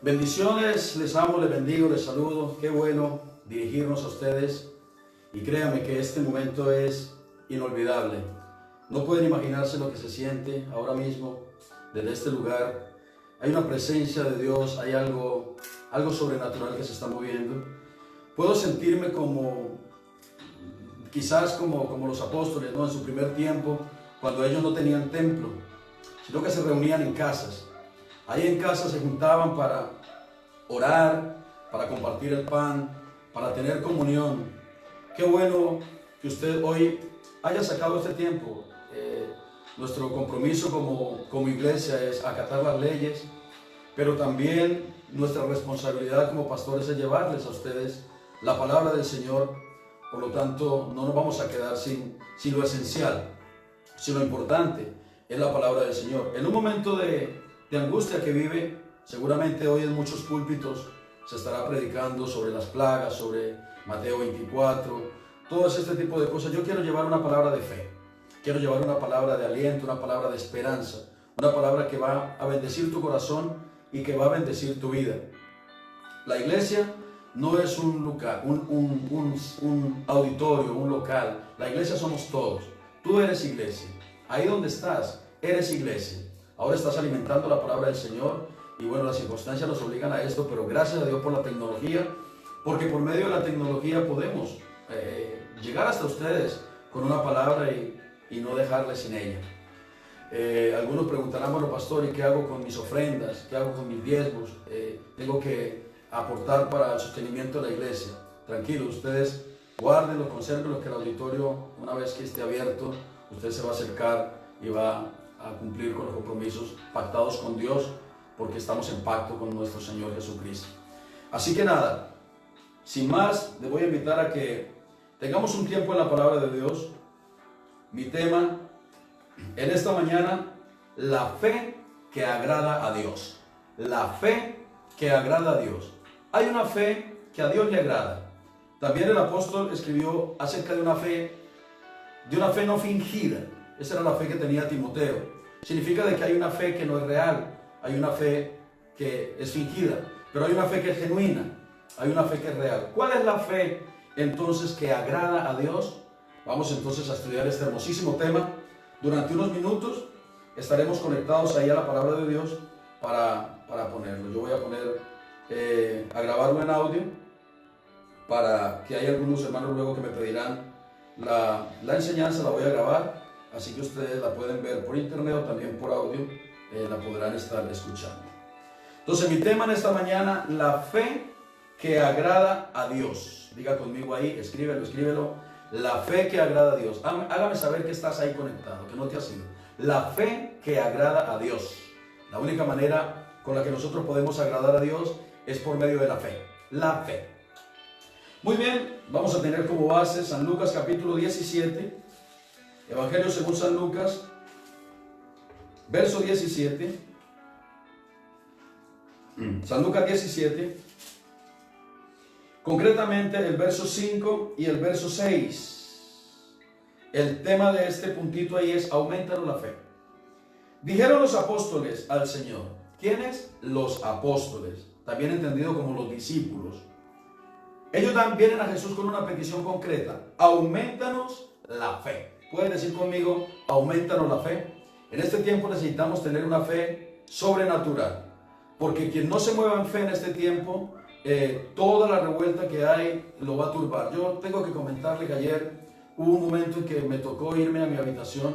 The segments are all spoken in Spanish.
Bendiciones, les amo, les bendigo, les saludo. Qué bueno dirigirnos a ustedes y créanme que este momento es inolvidable. No pueden imaginarse lo que se siente ahora mismo desde este lugar. Hay una presencia de Dios, hay algo sobrenatural que se está moviendo. Puedo sentirme quizás como los apóstoles, ¿no? En su primer tiempo, cuando ellos no tenían templo, sino que se reunían en casas. Ahí en casa se juntaban para orar, para compartir el pan, para tener comunión. Qué bueno que usted hoy haya sacado este tiempo. Nuestro compromiso como iglesia es acatar las leyes, pero también nuestra responsabilidad como pastores es llevarles a ustedes la palabra del Señor. Por lo tanto, no nos vamos a quedar sin lo esencial, sin lo importante, es la palabra del Señor. En un momento de angustia que vive, seguramente hoy en muchos púlpitos se estará predicando sobre las plagas, sobre Mateo 24, todo este tipo de cosas. Yo quiero llevar una palabra de fe, quiero llevar una palabra de aliento, una palabra de esperanza, una palabra que va a bendecir tu corazón y que va a bendecir tu vida. La iglesia no es un lugar, un auditorio, un local. La iglesia somos todos. Tú eres iglesia. Ahí donde estás, eres iglesia. Ahora estás alimentando la palabra del Señor y bueno, las circunstancias nos obligan a esto, pero gracias a Dios por la tecnología, porque por medio de la tecnología podemos llegar hasta ustedes con una palabra y no dejarles sin ella. Algunos preguntarán, bueno, pastor, ¿y qué hago con mis ofrendas? ¿Qué hago con mis diezmos? Tengo que aportar para el sostenimiento de la iglesia. Tranquilos, ustedes guárdenlos, consérvenlos, que el auditorio, una vez que esté abierto, usted se va a acercar y va a cumplir con los compromisos pactados con Dios, porque estamos en pacto con nuestro Señor Jesucristo. Así que nada, sin más, les voy a invitar a que tengamos un tiempo en la palabra de Dios. Mi tema en esta mañana, la fe que agrada a Dios. La fe que agrada a Dios. Hay una fe que a Dios le agrada. También el apóstol escribió acerca de una fe no fingida. Esa era la fe que tenía Timoteo. Significa de que hay una fe que no es real, hay una fe que es fingida, pero hay una fe que es genuina, hay una fe que es real. ¿Cuál es la fe entonces que agrada a Dios? Vamos entonces a estudiar este hermosísimo tema. Durante unos minutos estaremos conectados ahí a la palabra de Dios para ponerlo. Yo voy a poner a grabarlo en audio para que haya algunos hermanos luego que me pedirán la enseñanza. La voy a grabar. Así que ustedes la pueden ver por internet o también por audio, la podrán estar escuchando. Entonces mi tema en esta mañana, la fe que agrada a Dios. Diga conmigo ahí, escríbelo. La fe que agrada a Dios. Hágame saber que estás ahí conectado, que no te has ido. La fe que agrada a Dios. La única manera con la que nosotros podemos agradar a Dios es por medio de la fe. La fe. Muy bien, vamos a tener como base San Lucas capítulo 17. Evangelio según San Lucas, verso 17. San Lucas 17. Concretamente el verso 5 y el verso 6. El tema de este puntito ahí es: aumentaron la fe. Dijeron los apóstoles al Señor. ¿Quiénes? Los apóstoles, también entendido como los discípulos. Ellos vienen a Jesús con una petición concreta: aumentanos la fe. Pueden decir conmigo: aumentanos la fe. En este tiempo necesitamos tener una fe sobrenatural, porque quien no se mueva en fe en este tiempo, toda la revuelta que hay lo va a turbar. Yo tengo que comentarle que ayer hubo un momento en que me tocó irme a mi habitación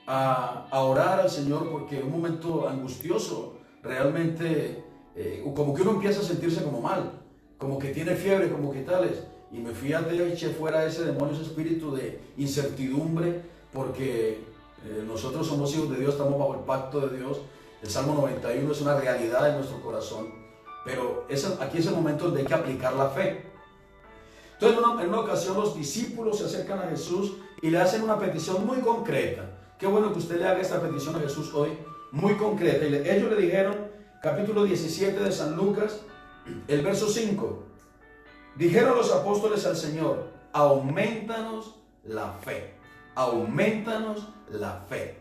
a orar al Señor, porque un momento angustioso, realmente como que uno empieza a sentirse como mal, como que tiene fiebre, como que tales. Y me fui a eché fuera ese demonio, ese espíritu de incertidumbre, porque nosotros somos hijos de Dios, estamos bajo el pacto de Dios. El Salmo 91 es una realidad en nuestro corazón, pero aquí es el momento donde hay que aplicar la fe. Entonces en una ocasión los discípulos se acercan a Jesús y le hacen una petición muy concreta. Qué bueno que usted le haga esta petición a Jesús hoy, muy concreta. Y ellos le dijeron, capítulo 17 de San Lucas, el verso 5. Dijeron los apóstoles al Señor, aumentanos la fe, aumentanos la fe.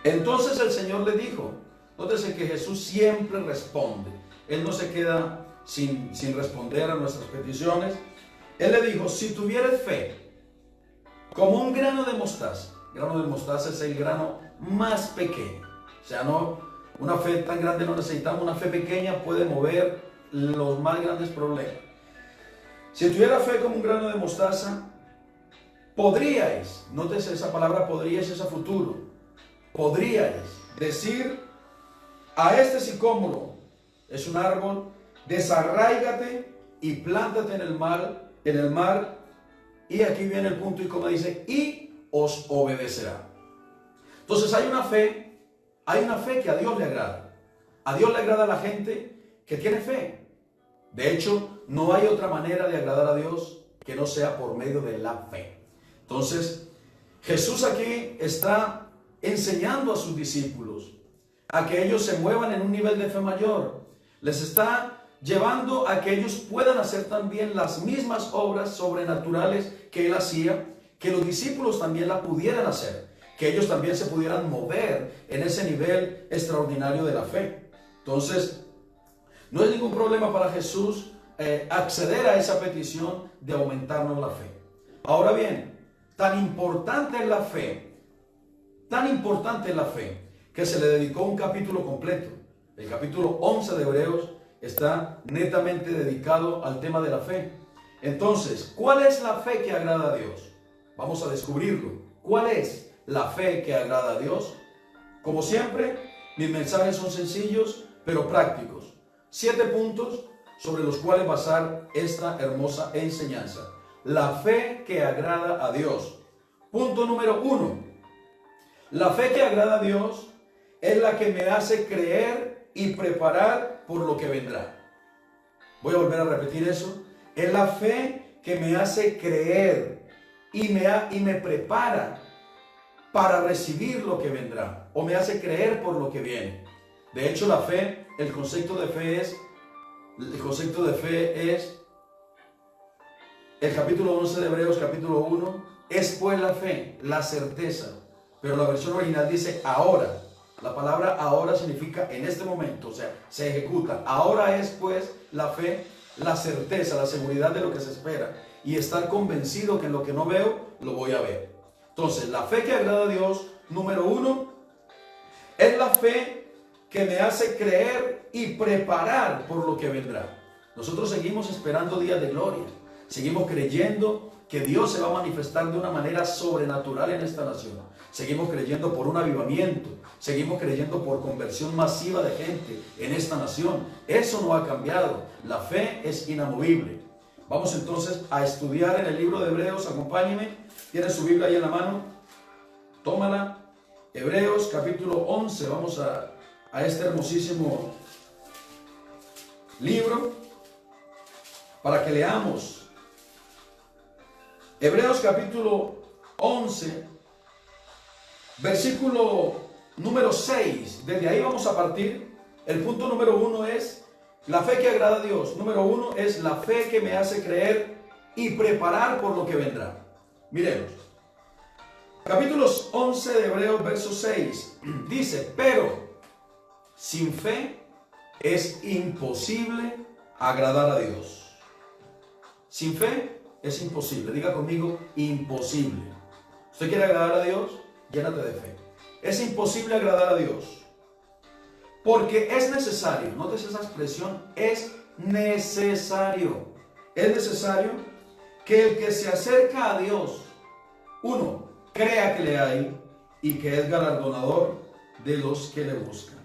Entonces el Señor le dijo, nótese que Jesús siempre responde, Él no se queda sin responder a nuestras peticiones. Él le dijo, si tuvieres fe, como un grano de mostaza es el grano más pequeño, o sea, no, una fe tan grande no necesitamos, una fe pequeña puede mover los más grandes problemas. Si tuviera fe como un grano de mostaza, podríais, nótese esa palabra podríais, es a futuro, podríais decir a este sicómoro, es un árbol, desarráigate y plántate en el mar, y aquí viene el punto y como dice, y os obedecerá. Entonces hay una fe que a Dios le agrada. A Dios le agrada a la gente que tiene fe. De hecho, no hay otra manera de agradar a Dios que no sea por medio de la fe. Entonces, Jesús aquí está enseñando a sus discípulos a que ellos se muevan en un nivel de fe mayor. Les está llevando a que ellos puedan hacer también las mismas obras sobrenaturales que Él hacía, que los discípulos también la pudieran hacer, que ellos también se pudieran mover en ese nivel extraordinario de la fe. Entonces, no es ningún problema para Jesús acceder a esa petición de aumentarnos la fe. Ahora bien, tan importante es la fe, que se le dedicó un capítulo completo. El capítulo 11 de Hebreos está netamente dedicado al tema de la fe. Entonces, ¿cuál es la fe que agrada a Dios? Vamos a descubrirlo. ¿Cuál es la fe que agrada a Dios? Como siempre, mis mensajes son sencillos, pero prácticos. 7 puntos sobre los cuales basar esta hermosa enseñanza. La fe que agrada a Dios. Punto número 1. La fe que agrada a Dios es la que me hace creer y preparar por lo que vendrá. Voy a volver a repetir eso. Es la fe que me hace creer y me prepara para recibir lo que vendrá, o me hace creer por lo que viene. De hecho, la fe, el concepto de fe es el capítulo 11 de Hebreos, capítulo 1, es pues la fe, la certeza. Pero la versión original dice ahora. La palabra ahora significa en este momento, o sea, se ejecuta. Ahora es pues la fe, la certeza, la seguridad de lo que se espera y estar convencido que en lo que no veo, lo voy a ver. Entonces, la fe que agrada a Dios, número 1, es la fe que me hace creer y preparar por lo que vendrá. Nosotros seguimos esperando días de gloria, seguimos creyendo que Dios se va a manifestar de una manera sobrenatural en esta nación. Seguimos creyendo por un avivamiento, seguimos creyendo por conversión masiva de gente en esta nación. Eso no ha cambiado, la fe es inamovible. Vamos entonces a estudiar en el libro de Hebreos, acompáñenme, tiene su Biblia ahí en la mano, tómala. Hebreos capítulo 11, vamos a este hermosísimo libro para que leamos. Hebreos capítulo 11, versículo número 6, desde ahí vamos a partir. El punto número 1 es la fe que agrada a Dios. Número 1 es la fe que me hace creer y preparar por lo que vendrá. Miremos. Capítulo 11 de Hebreos, verso 6, dice, pero sin fe es imposible agradar a Dios. Sin fe es imposible. Diga conmigo, imposible. ¿Usted quiere agradar a Dios? Llénate de fe. Es imposible agradar a Dios. Porque es necesario, nótese esa expresión, es necesario que el que se acerca a Dios, 1, crea que le hay y que es galardonador de los que le buscan.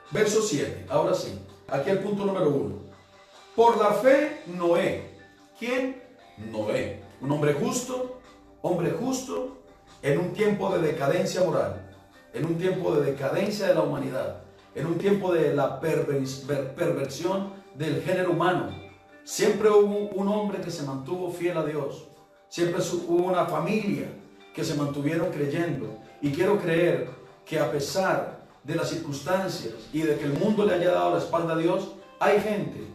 Verso 7, ahora sí, aquí el punto número 1. Por la fe, Noé. ¿Quién? Noé, un hombre justo, en un tiempo de decadencia moral, en un tiempo de decadencia de la humanidad, en un tiempo de la perversión del género humano. Siempre hubo un hombre que se mantuvo fiel a Dios. Siempre hubo una familia que se mantuvieron creyendo. Y quiero creer que a pesar de las circunstancias y de que el mundo le haya dado la espalda a Dios, hay gente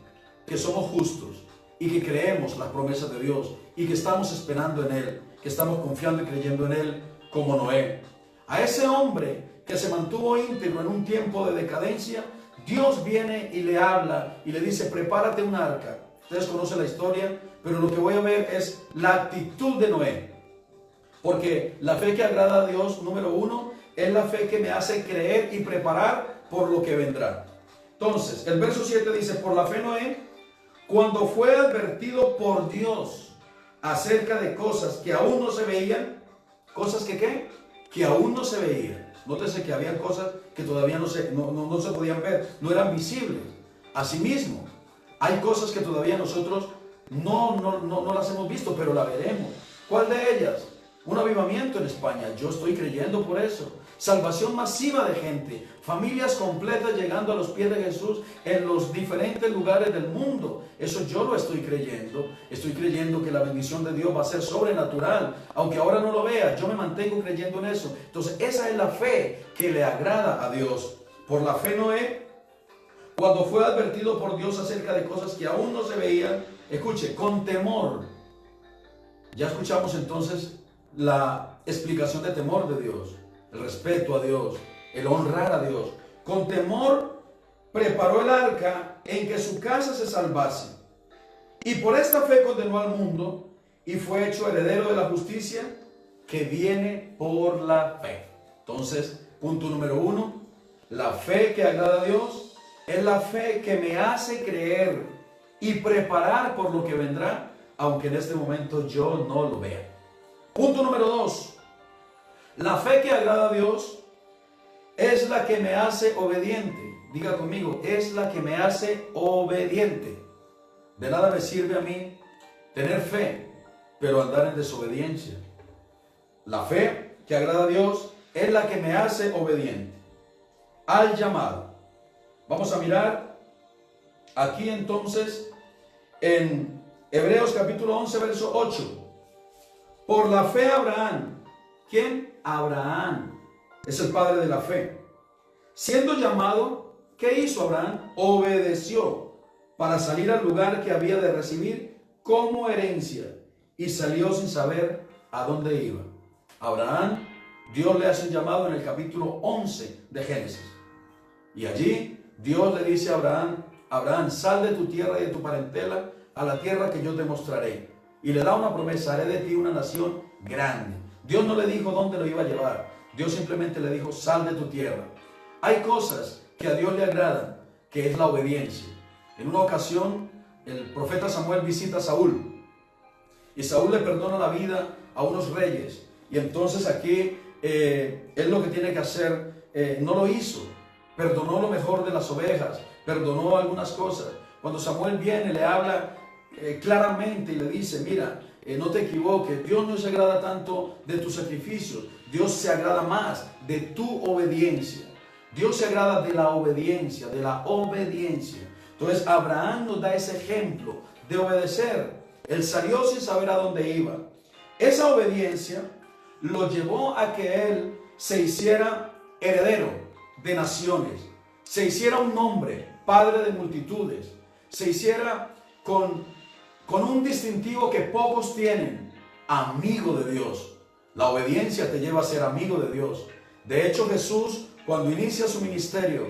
que somos justos y que creemos las promesas de Dios y que estamos esperando en Él, que estamos confiando y creyendo en Él como Noé. A ese hombre que se mantuvo íntegro en un tiempo de decadencia, Dios viene y le habla y le dice: prepárate un arca. Ustedes conocen la historia, pero lo que voy a ver es la actitud de Noé. Porque la fe que agrada a Dios, número uno, es la fe que me hace creer y preparar por lo que vendrá. Entonces, el verso 7 dice: por la fe Noé, cuando fue advertido por Dios acerca de cosas que aún no se veían, cosas que ¿qué? Que aún no se veían. Nótese que había cosas que todavía no se podían ver, no eran visibles. Asimismo, hay cosas que todavía nosotros no las hemos visto, pero la veremos. ¿Cuál de ellas? Un avivamiento en España. Yo estoy creyendo por eso. Salvación masiva de gente. Familias completas llegando a los pies de Jesús en los diferentes lugares del mundo. Eso yo lo estoy creyendo. Estoy creyendo que la bendición de Dios va a ser sobrenatural. Aunque ahora no lo vea, yo me mantengo creyendo en eso. Entonces esa es la fe que le agrada a Dios. Por la fe Noé, cuando fue advertido por Dios acerca de cosas que aún no se veían, escuche, con temor. Ya escuchamos entonces la explicación de temor de Dios, el respeto a Dios, el honrar a Dios. Con temor preparó el arca en que su casa se salvase. Y por esta fe condenó al mundo y fue hecho heredero de la justicia que viene por la fe. Entonces, punto número uno, la fe que agrada a Dios es la fe que me hace creer y preparar por lo que vendrá, aunque en este momento yo no lo vea. Punto número 2. La fe que agrada a Dios es la que me hace obediente. Diga conmigo, es la que me hace obediente. De nada me sirve a mí tener fe, pero andar en desobediencia. La fe que agrada a Dios es la que me hace obediente al llamado. Vamos a mirar aquí entonces en Hebreos capítulo 11, verso 8. Por la fe Abraham. ¿Quién? Abraham. Es el padre de la fe. Siendo llamado, ¿qué hizo Abraham? Obedeció para salir al lugar que había de recibir como herencia. Y salió sin saber a dónde iba. Abraham, Dios le hace un llamado en el capítulo 11 de Génesis. Y allí Dios le dice a Abraham: Abraham, sal de tu tierra y de tu parentela a la tierra que yo te mostraré. Y le da una promesa: haré de ti una nación grande. Dios no le dijo dónde lo iba a llevar. Dios simplemente le dijo: sal de tu tierra. Hay cosas que a Dios le agradan, que es la obediencia. En una ocasión, el profeta Samuel visita a Saúl. Y Saúl le perdona la vida a unos reyes. Y entonces aquí, él lo que tiene que hacer, no lo hizo. Perdonó lo mejor de las ovejas. Perdonó algunas cosas. Cuando Samuel viene, le habla claramente y le dice: mira, no te equivoques, Dios no se agrada tanto de tus sacrificios, Dios se agrada más de tu obediencia. Dios se agrada de la obediencia, de la obediencia. Entonces Abraham nos da ese ejemplo de obedecer. Él salió sin saber a dónde iba. Esa obediencia lo llevó a que él se hiciera heredero de naciones, se hiciera un hombre, padre de multitudes, se hiciera con un distintivo que pocos tienen: amigo de Dios. La obediencia te lleva a ser amigo de Dios. De hecho, Jesús, cuando inicia su ministerio,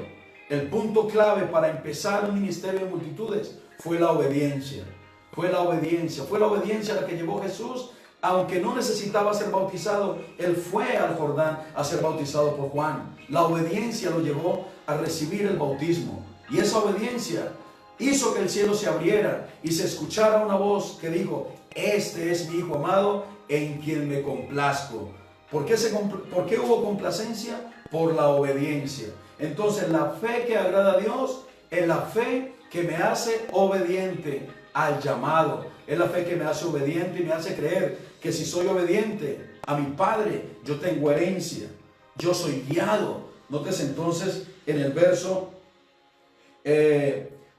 el punto clave para empezar un ministerio de multitudes fue la obediencia. Fue la obediencia la que llevó Jesús. Aunque no necesitaba ser bautizado, él fue al Jordán a ser bautizado por Juan. La obediencia lo llevó a recibir el bautismo. Y esa obediencia hizo que el cielo se abriera y se escuchara una voz que dijo: este es mi Hijo amado en quien me complazco. ¿Por qué hubo complacencia? Por la obediencia. Entonces la fe que agrada a Dios es la fe que me hace obediente al llamado. Es la fe que me hace obediente y me hace creer que si soy obediente a mi Padre, yo tengo herencia, yo soy guiado. Nótese entonces en el verso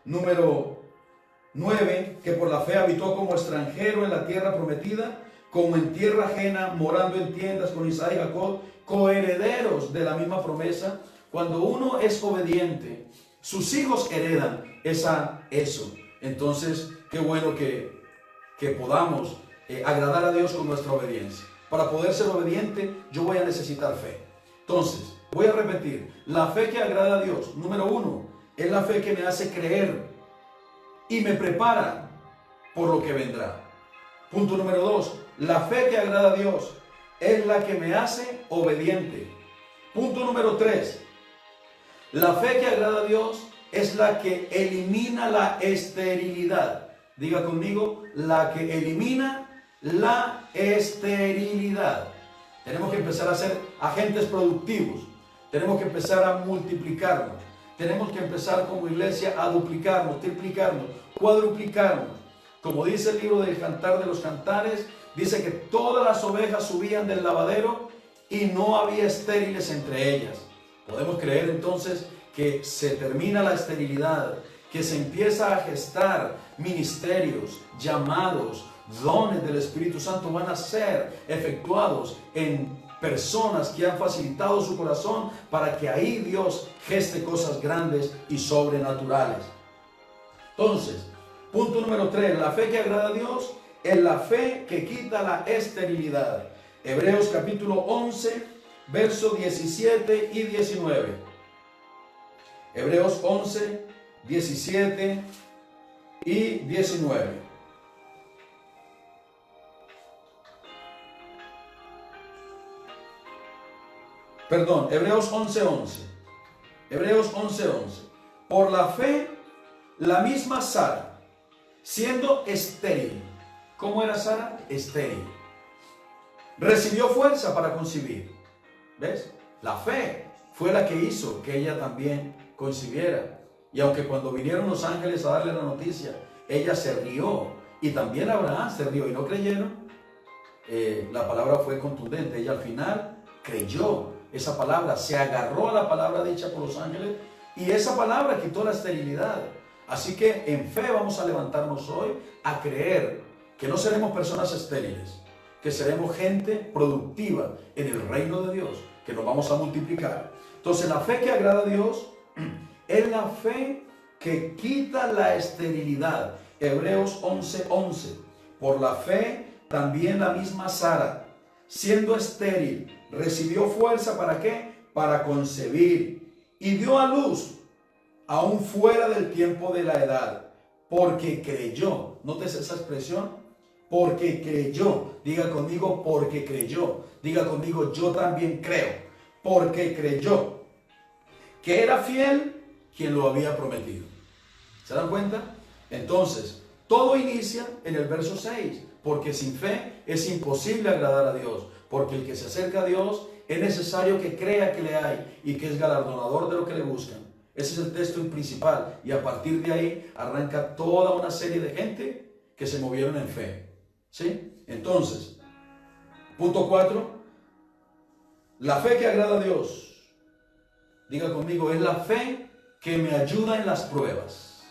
número 9, que por la fe habitó como extranjero en la tierra prometida, como en tierra ajena, morando en tiendas con Isaac y Jacob, coherederos de la misma promesa. Cuando uno es obediente, sus hijos heredan eso. Entonces, qué bueno que podamos agradar a Dios con nuestra obediencia. Para poder ser obediente, yo voy a necesitar fe. Entonces, voy a repetir, la fe que agrada a Dios, número 1, es la fe que me hace creer y me prepara por lo que vendrá. Punto número 2, la fe que agrada a Dios es la que me hace obediente. Punto número 3, la fe que agrada a Dios es la que elimina la esterilidad. Diga conmigo, la que elimina la esterilidad. Tenemos que empezar a ser agentes productivos. Tenemos que empezar a multiplicarnos. Tenemos que empezar como iglesia a duplicarnos, triplicarnos, cuadruplicarnos. Como dice el libro del Cantar de los Cantares, dice que todas las ovejas subían del lavadero y no había estériles entre ellas. Podemos creer entonces que se termina la esterilidad, que se empieza a gestar ministerios, llamados, dones del Espíritu Santo van a ser efectuados en personas que han facilitado su corazón para que ahí Dios geste cosas grandes y sobrenaturales. Entonces, punto número 3, la fe que agrada a Dios es la fe que quita la esterilidad. Hebreos capítulo 11, versos 17 y 19. Hebreos 11, 17 y 19. Perdón, Hebreos 11:11. Hebreos 11:11. Por la fe, la misma Sara, siendo estéril. ¿Cómo era Sara? Estéril. Recibió fuerza para concebir. ¿Ves? La fe fue la que hizo que ella también concibiera. Y aunque cuando vinieron los ángeles a darle la noticia, ella se rió. Y también Abraham se rió y no creyeron. La palabra fue contundente. Ella al final creyó esa palabra, se agarró a la palabra dicha por los ángeles y esa palabra quitó la esterilidad. Así que en fe vamos a levantarnos hoy a creer que no seremos personas estériles, que seremos gente productiva en el reino de Dios, que nos vamos a multiplicar. Entonces la fe que agrada a Dios es la fe que quita la esterilidad. Hebreos 11:11. Por la fe también la misma Sara, siendo estéril, recibió fuerza ¿para qué? Para concebir y dio a luz aún fuera del tiempo de la edad, porque creyó. ¿Notes esa expresión? Porque creyó. Diga conmigo, porque creyó. Diga conmigo, yo también creo. Porque creyó que era fiel quien lo había prometido. ¿Se dan cuenta? Entonces, todo inicia en el verso 6. Porque sin fe es imposible agradar a Dios. Porque el que se acerca a Dios es necesario que crea que le hay y que es galardonador de lo que le buscan. Ese es el texto principal. Y a partir de ahí arranca toda una serie de gente que se movieron en fe. ¿Sí? Entonces, punto 4. La fe que agrada a Dios. Diga conmigo, es la fe que me ayuda en las pruebas.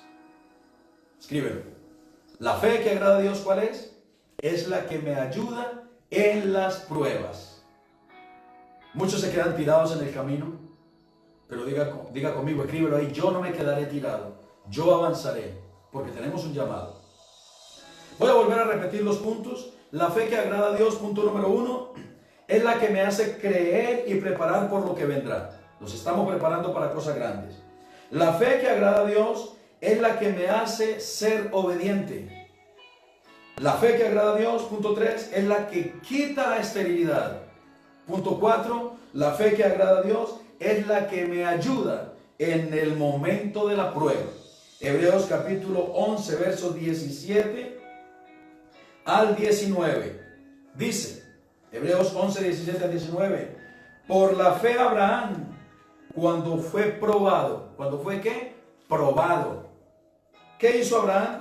Escríbelo. La fe que agrada a Dios, ¿cuál es? Es la que me ayuda en las pruebas. Muchos se quedan tirados en el camino, pero diga conmigo, escríbelo ahí, yo no me quedaré tirado, yo avanzaré, porque tenemos un llamado. Voy a volver a repetir los puntos. La fe que agrada a Dios, punto número 1, es la que me hace creer y preparar por lo que vendrá. Nos estamos preparando para cosas grandes. La fe que agrada a Dios es la que me hace ser obediente. La fe que agrada a Dios, punto 3, es la que quita la esterilidad. Punto 4, la fe que agrada a Dios es la que me ayuda en el momento de la prueba. Hebreos capítulo 11, versos 17 al 19. Dice, Hebreos 11, 17 al 19, por la fe Abraham, cuando fue probado, ¿cuando fue qué? Probado. ¿Qué hizo Abraham?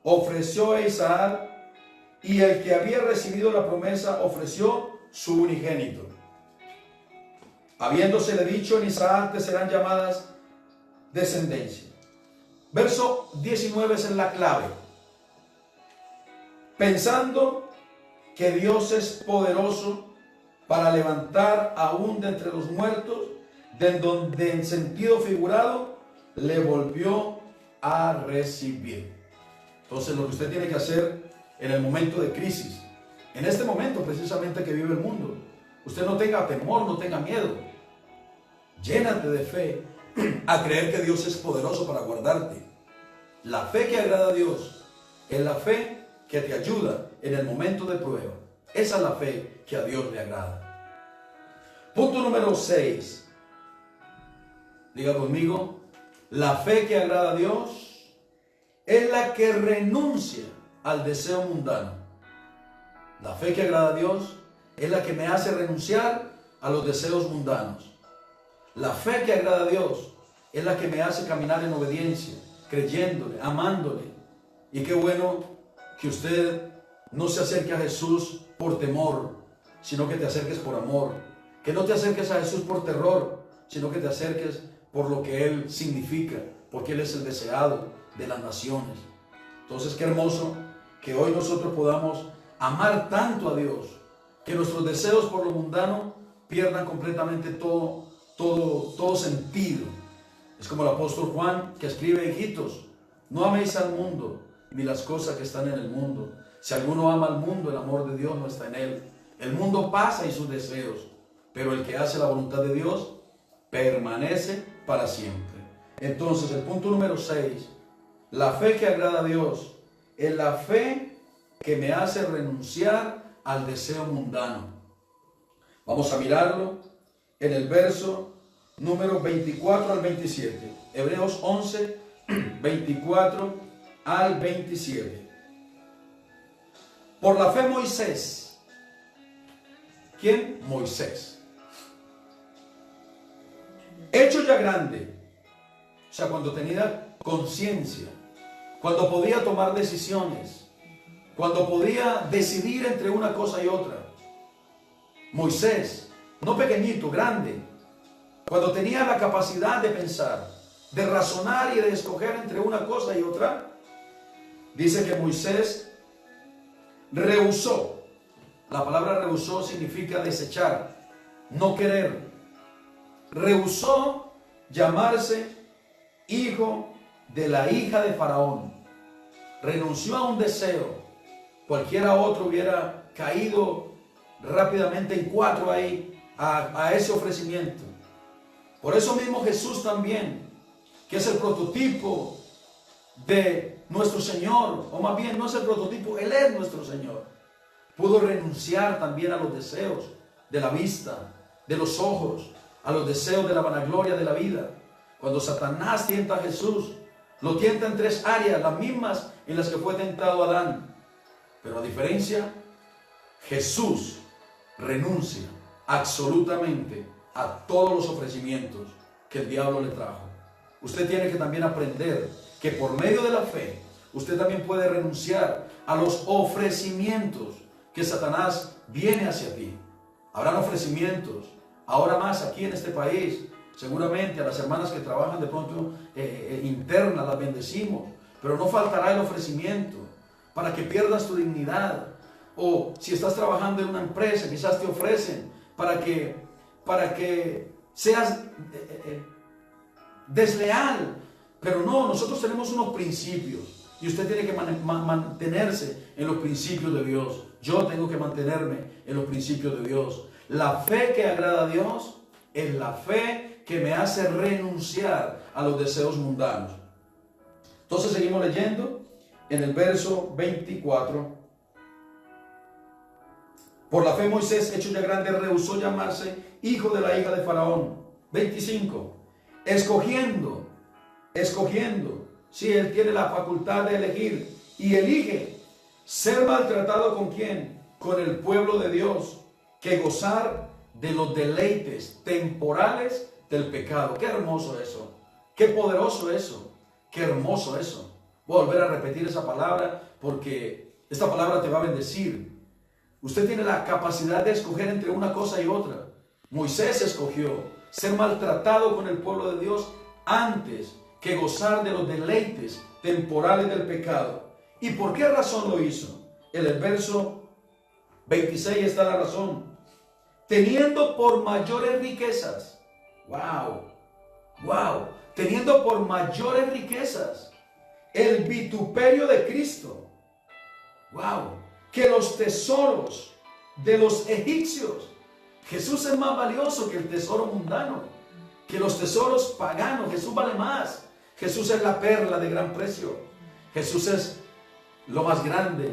Ofreció a Isaac, y el que había recibido la promesa ofreció su unigénito. Habiéndosele dicho, en Isaac te serán llamadas descendencia. Verso 19 es la clave. Pensando que Dios es poderoso para levantar aún de entre los muertos, de donde en sentido figurado le volvió a recibir. Entonces lo que usted tiene que hacer en el momento de crisis, en este momento precisamente que vive el mundo, usted no tenga temor, no tenga miedo. Llénate de fe a creer que Dios es poderoso para guardarte. La fe que agrada a Dios es la fe que te ayuda en el momento de prueba. Esa es la fe que a Dios le agrada. Punto número 6. Diga conmigo, la fe que agrada a Dios es la que renuncia al deseo mundano. La fe que agrada a Dios es la que me hace renunciar a los deseos mundanos. La fe que agrada a Dios es la que me hace caminar en obediencia, creyéndole, amándole. Y qué bueno que usted no se acerque a Jesús por temor, sino que te acerques por amor. Que no te acerques a Jesús por terror, sino que te acerques por lo que Él significa, porque Él es el deseado de las naciones. Entonces, qué hermoso que hoy nosotros podamos amar tanto a Dios, que nuestros deseos por lo mundano pierdan completamente todo sentido. Es como el apóstol Juan que escribe: hijitos, no améis al mundo ni las cosas que están en el mundo. Si alguno ama al mundo, el amor de Dios no está en él. El mundo pasa y sus deseos, pero el que hace la voluntad de Dios permanece para siempre. Entonces, el punto número 6, la fe que agrada a Dios es la fe que me hace renunciar al deseo mundano. Vamos a mirarlo en el verso número 24 al 27. Hebreos 11, 24 al 27. Por la fe Moisés. ¿Quién? Moisés. Hecho ya grande, o sea, cuando tenía conciencia, cuando podía tomar decisiones, cuando podía decidir entre una cosa y otra. Moisés, no pequeñito, grande, cuando tenía la capacidad de pensar, de razonar y de escoger entre una cosa y otra, dice que Moisés rehusó. La palabra rehusó significa desechar, no querer. Rehusó llamarse hijo de la hija de Faraón. Renunció a un deseo. Cualquiera otro hubiera caído rápidamente en cuatro ahí a ese ofrecimiento. Por eso mismo Jesús también, que es el prototipo de nuestro Señor, o más bien no es el prototipo, Él es nuestro Señor. Pudo renunciar también a los deseos de la vista, de los ojos, a los deseos de la vanagloria de la vida. Cuando Satanás tienta a Jesús, lo tienta en tres áreas, las mismas en las que fue tentado Adán. Pero a diferencia, Jesús renuncia absolutamente a todos los ofrecimientos que el diablo le trajo. Usted tiene que también aprender que por medio de la fe, usted también puede renunciar a los ofrecimientos que Satanás viene hacia ti. Habrán ofrecimientos, ahora más aquí en este país, seguramente a las hermanas que trabajan de pronto internas las bendecimos, pero no faltará el ofrecimiento para que pierdas tu dignidad. O si estás trabajando en una empresa, quizás te ofrecen para que seas desleal. Pero no, nosotros tenemos unos principios y usted tiene que mantenerse en los principios de Dios. Yo tengo que mantenerme en los principios de Dios. La fe que agrada a Dios es la fe que me hace renunciar a los deseos mundanos. Entonces seguimos leyendo en el verso 24. Por la fe Moisés, hecho ya grande, rehusó llamarse hijo de la hija de Faraón. 25. Escogiendo. Si él tiene la facultad de elegir y elige ser maltratado ¿con quién? Con el pueblo de Dios, que gozar de los deleites temporales del pecado. Qué hermoso eso, qué poderoso eso, qué hermoso eso. Voy a volver a repetir esa palabra porque esta palabra te va a bendecir. Usted tiene la capacidad de escoger entre una cosa y otra. Moisés escogió ser maltratado con el pueblo de Dios antes que gozar de los deleites temporales del pecado. ¿Y por qué razón lo hizo? En el verso 26 está la razón. Teniendo por mayores riquezas. Wow. Teniendo por mayores riquezas el vituperio de Cristo. Que los tesoros de los egipcios. Jesús es más valioso que el tesoro mundano, que los tesoros paganos. Jesús vale más. Jesús es la perla de gran precio. Jesús es lo más grande.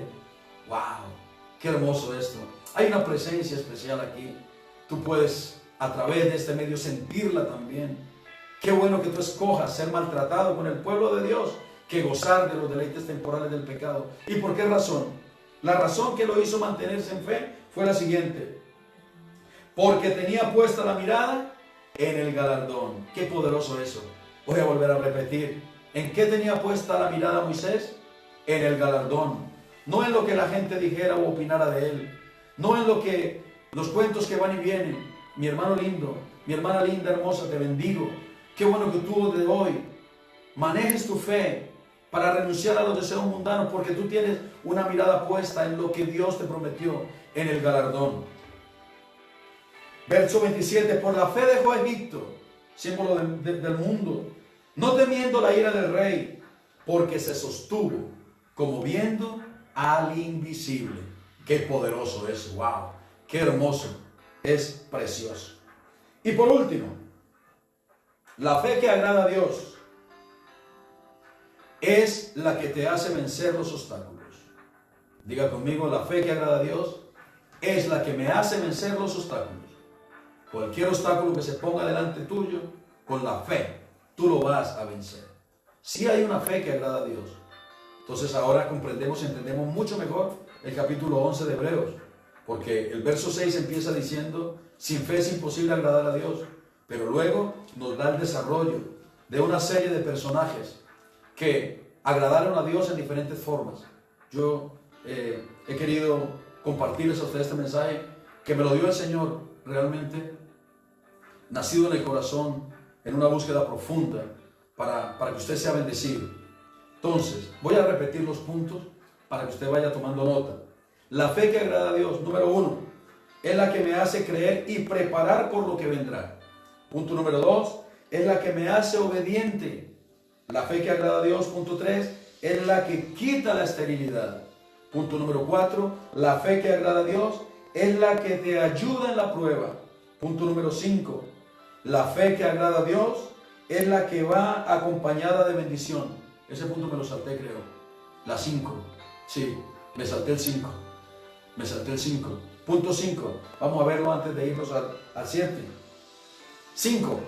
Qué hermoso esto. Hay una presencia especial aquí. Tú puedes a través de este medio sentirla también. Qué bueno que tú escojas ser maltratado con el pueblo de Dios que gozar de los deleites temporales del pecado. ¿Y por qué razón? La razón que lo hizo mantenerse en fe fue la siguiente: porque tenía puesta la mirada en el galardón. Qué poderoso eso. Voy a volver a repetir. ¿En qué tenía puesta la mirada Moisés? En el galardón. No en lo que la gente dijera o opinara de él. No en lo que los cuentos que van y vienen. Mi hermano lindo, mi hermana linda, hermosa, te bendigo. Qué bueno que tú de hoy manejes tu fe para renunciar a los deseos mundanos, porque tú tienes una mirada puesta en lo que Dios te prometió, en el galardón. Verso 27, por la fe dejó Egipto, símbolo del mundo, no temiendo la ira del rey, porque se sostuvo como viendo al invisible. Qué poderoso es, qué hermoso, es precioso. Y por último, la fe que agrada a Dios es la que te hace vencer los obstáculos. Diga conmigo, la fe que agrada a Dios es la que me hace vencer los obstáculos. Cualquier obstáculo que se ponga delante tuyo, con la fe, tú lo vas a vencer. Si hay una fe que agrada a Dios. Entonces ahora comprendemos y entendemos mucho mejor el capítulo 11 de Hebreos. Porque el verso 6 empieza diciendo, sin fe es imposible agradar a Dios. Pero luego nos da el desarrollo de una serie de personajes que agradaron a Dios en diferentes formas. Yo he querido compartirles a ustedes este mensaje que me lo dio el Señor realmente, nacido en el corazón, en una búsqueda profunda para que usted sea bendecido. Entonces, voy a repetir los puntos para que usted vaya tomando nota. La fe que agrada a Dios, número 1, es la que me hace creer y preparar por lo que vendrá. Punto número 2, es la que me hace obediente. La fe que agrada a Dios, punto 3, es la que quita la esterilidad. Punto número 4, la fe que agrada a Dios es la que te ayuda en la prueba. Punto número 5, la fe que agrada a Dios es la que va acompañada de bendición. Ese punto me lo salté, creo. La 5, sí, me salté el 5. Punto 5, vamos a verlo antes de irnos al 7. 5,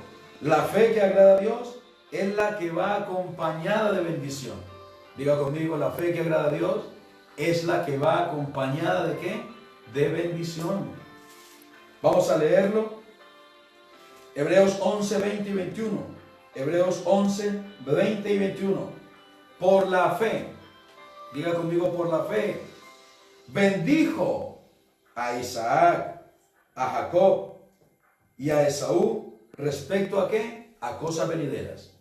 la fe que agrada a Dios es la que va acompañada de bendición. Diga conmigo, la fe que agrada a Dios es la que va acompañada ¿de qué? De bendición. Vamos a leerlo. Hebreos 11, 20 y 21. Hebreos 11, 20 y 21. Por la fe, diga conmigo, por la fe, bendijo a Isaac, a Jacob y a Esaú. ¿Respecto a qué? A cosas venideras.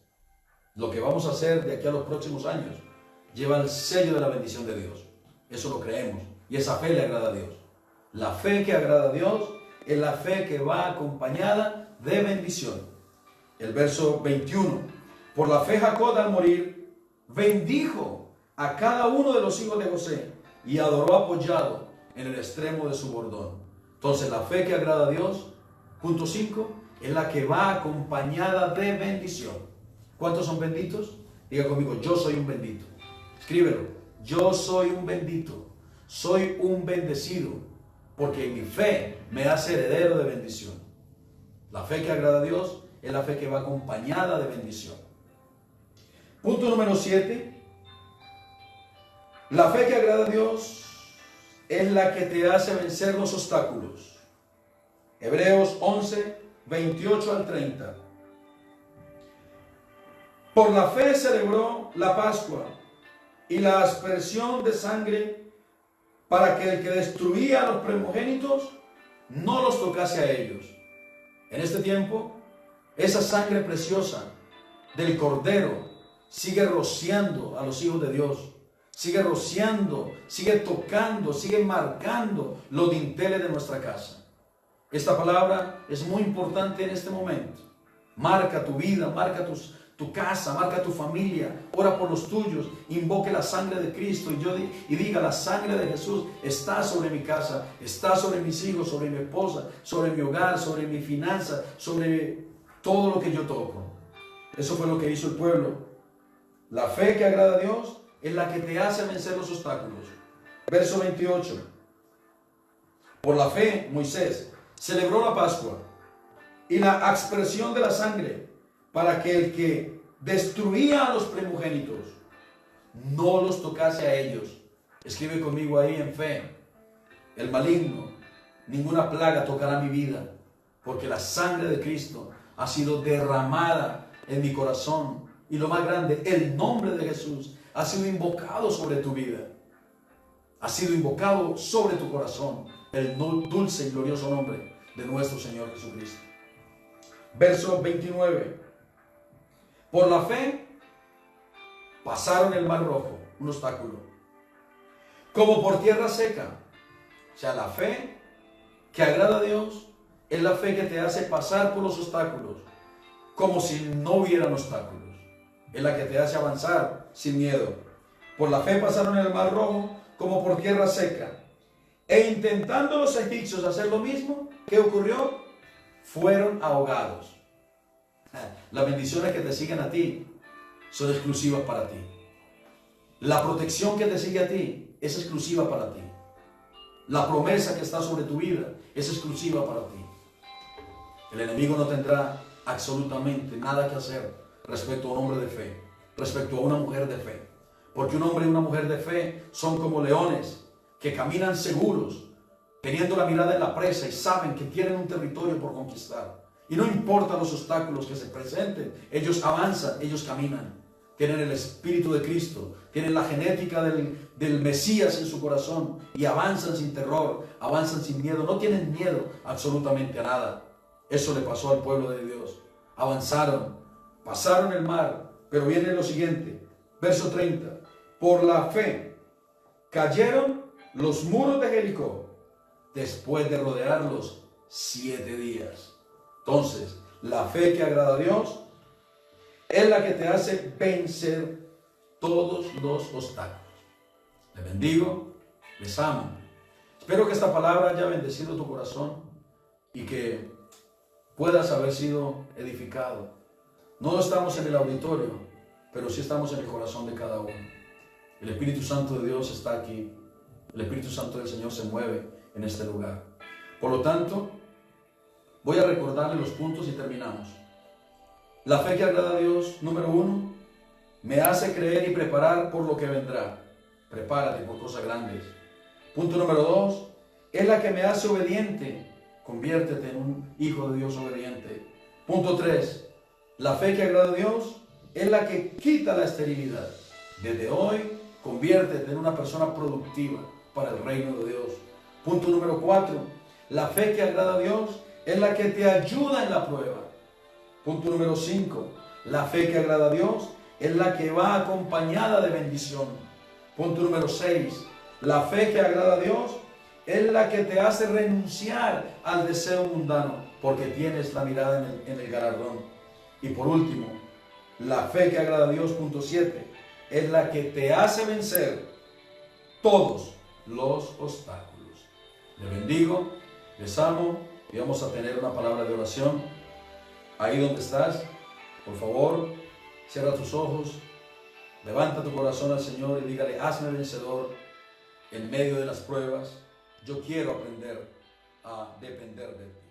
Lo que vamos a hacer de aquí a los próximos años lleva el sello de la bendición de Dios. Eso lo creemos. Y esa fe le agrada a Dios. La fe que agrada a Dios es la fe que va acompañada de bendición. El verso 21. Por la fe Jacob al morir bendijo a cada uno de los hijos de José y adoró apoyado en el extremo de su bordón. Entonces la fe que agrada a Dios, punto 5, es la que va acompañada de bendición. ¿Cuántos son benditos? Diga conmigo, yo soy un bendito. Escríbelo, yo soy un bendito. Soy un bendecido, porque mi fe me hace heredero de bendición. La fe que agrada a Dios es la fe que va acompañada de bendición. Punto número 7. La fe que agrada a Dios es la que te hace vencer los obstáculos. Hebreos 11, 28 al 30. Por la fe celebró la Pascua y la aspersión de sangre para que el que destruía a los primogénitos no los tocase a ellos. En este tiempo, esa sangre preciosa del Cordero sigue rociando a los hijos de Dios. Sigue rociando, sigue tocando, sigue marcando los dinteles de nuestra casa. Esta palabra es muy importante en este momento. Marca tu vida, marca tu casa, marca tu familia. Ora por los tuyos, invoque la sangre de Cristo y diga: la sangre de Jesús está sobre mi casa, está sobre mis hijos, sobre mi esposa, sobre mi hogar, sobre mi finanza, sobre todo lo que yo toco. Eso fue lo que hizo el pueblo. La fe que agrada a Dios es la que te hace vencer los obstáculos. Verso 28. Por la fe, Moisés celebró la Pascua y la aspersión de la sangre, para que el que destruía a los primogénitos no los tocase a ellos. Escribe conmigo ahí en fe: el maligno, ninguna plaga tocará mi vida, porque la sangre de Cristo ha sido derramada en mi corazón. Y lo más grande, el nombre de Jesús ha sido invocado sobre tu vida, ha sido invocado sobre tu corazón, el dulce y glorioso nombre de nuestro Señor Jesucristo. Verso 29. Por la fe pasaron el mar rojo, un obstáculo, como por tierra seca. O sea, la fe que agrada a Dios es la fe que te hace pasar por los obstáculos como si no hubieran obstáculos. Es la que te hace avanzar sin miedo. Por la fe pasaron el mar rojo como por tierra seca. E intentando los egipcios hacer lo mismo, ¿qué ocurrió? Fueron ahogados. Las bendiciones que te siguen a ti son exclusivas para ti. La protección que te sigue a ti es exclusiva para ti. La promesa que está sobre tu vida es exclusiva para ti. El enemigo no tendrá absolutamente nada que hacer respecto a un hombre de fe, respecto a una mujer de fe. Porque un hombre y una mujer de fe son como leones que caminan seguros, teniendo la mirada en la presa y saben que tienen un territorio por conquistar. Y no importa los obstáculos que se presenten, ellos avanzan, ellos caminan. Tienen el Espíritu de Cristo, tienen la genética del Mesías en su corazón y avanzan sin terror, avanzan sin miedo, no tienen miedo absolutamente a nada. Eso le pasó al pueblo de Dios. Avanzaron, pasaron el mar, pero viene lo siguiente, verso 30. Por la fe cayeron los muros de Jericó después de rodearlos 7 días. Entonces, la fe que agrada a Dios es la que te hace vencer todos los obstáculos. Les bendigo, les amo. Espero que esta palabra haya bendecido tu corazón y que puedas haber sido edificado. No estamos en el auditorio, pero sí estamos en el corazón de cada uno. El Espíritu Santo de Dios está aquí. El Espíritu Santo del Señor se mueve en este lugar. Por lo tanto, voy a recordarle los puntos y terminamos. La fe que agrada a Dios, número 1, me hace creer y preparar por lo que vendrá. Prepárate por cosas grandes. Punto número 2, es la que me hace obediente. Conviértete en un hijo de Dios obediente. Punto 3, la fe que agrada a Dios es la que quita la esterilidad. Desde hoy, conviértete en una persona productiva para el reino de Dios. Punto número 4, la fe que agrada a Dios es la que te ayuda en la prueba. Punto número 5, la fe que agrada a Dios es la que va acompañada de bendición. Punto número 6, la fe que agrada a Dios es la que te hace renunciar al deseo mundano, porque tienes la mirada en el galardón. Y por último, la fe que agrada a Dios, punto 7, es la que te hace vencer todos los obstáculos. Les bendigo, les amo y vamos a tener una palabra de oración. Ahí donde estás, por favor, cierra tus ojos, levanta tu corazón al Señor y dígale: hazme vencedor en medio de las pruebas. Yo quiero aprender a depender de ti.